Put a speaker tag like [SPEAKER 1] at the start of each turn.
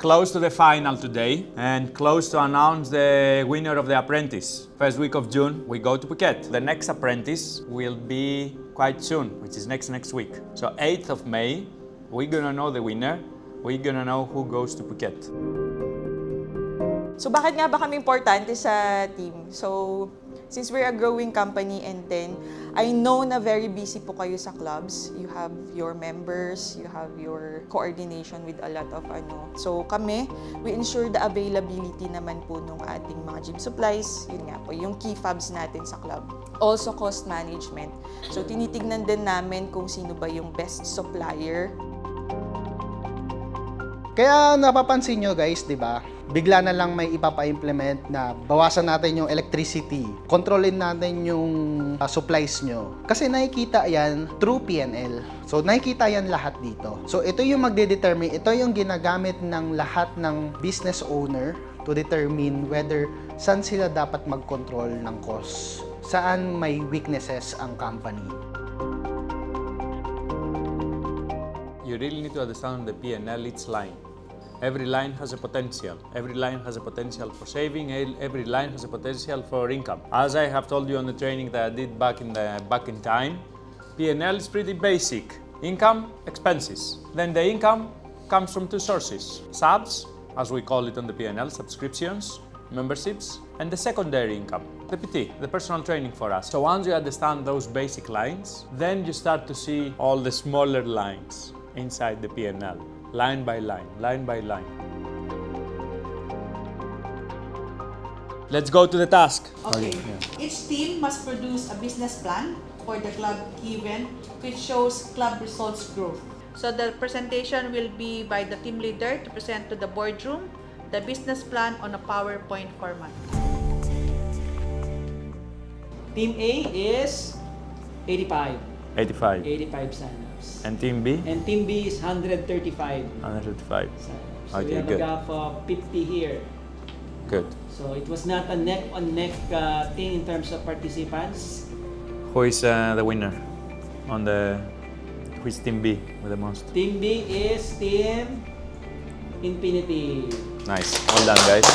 [SPEAKER 1] close to the final today and close to announce the winner of the apprentice. First week of June, we go to Phuket. The next apprentice will be quite soon, which is next week. So 8th of May, we're gonna know the winner. We're gonna know who goes to Phuket.
[SPEAKER 2] So bakit nga ba kami importante sa team? So since we're a growing company and then I know na very busy po kayo sa clubs. You have your members, you have your coordination with a lot of So kami, we ensure the availability naman po nung ating mga gym supplies. Yun nga po, yung key fobs natin sa club. Also cost management. So tinitignan din namin kung sino ba yung best supplier.
[SPEAKER 3] Kaya napapansin nyo guys, di ba? Bigla na lang may ipapa-implement na bawasan natin yung electricity, kontrolin natin yung supplies nyo. Kasi nakikita yan through PNL. So nakikita yan lahat dito. So ito yung magde-determine, ito yung ginagamit ng lahat ng business owner to determine whether saan sila dapat mag-control ng cost. Saan may weaknesses ang company.
[SPEAKER 1] You really need to understand the P&L, each line. Every line has a potential. Every line has a potential for saving. Every line has a potential for income. As I have told you on the training that I did back in time, P&L is pretty basic. Income, expenses. Then the income comes from two sources. Subs, as we call it on the P&L, subscriptions, memberships, and the secondary income, the PT, the personal training for us. So once you understand those basic lines, then you start to see all the smaller lines inside the P&L. Line by line, line by line. Let's go to the task.
[SPEAKER 4] Okay. Each team must produce a business plan for the club event which shows club results growth. So the presentation will be by the team leader to present to the boardroom the business plan on a PowerPoint format.
[SPEAKER 5] Team A is 85.
[SPEAKER 1] 85.
[SPEAKER 5] 85 sign-ups.
[SPEAKER 1] And Team B?
[SPEAKER 5] And Team B is 135
[SPEAKER 1] 135.
[SPEAKER 5] sign-ups. So
[SPEAKER 1] Okay,
[SPEAKER 5] we have
[SPEAKER 1] good.
[SPEAKER 5] a gap of 50 here.
[SPEAKER 1] Good.
[SPEAKER 5] So it was not a neck-on-neck thing in terms of participants.
[SPEAKER 1] Who is the winner on the? Who is Team B with the most?
[SPEAKER 5] Team B is Team Infinity.
[SPEAKER 1] Nice. Well done, guys.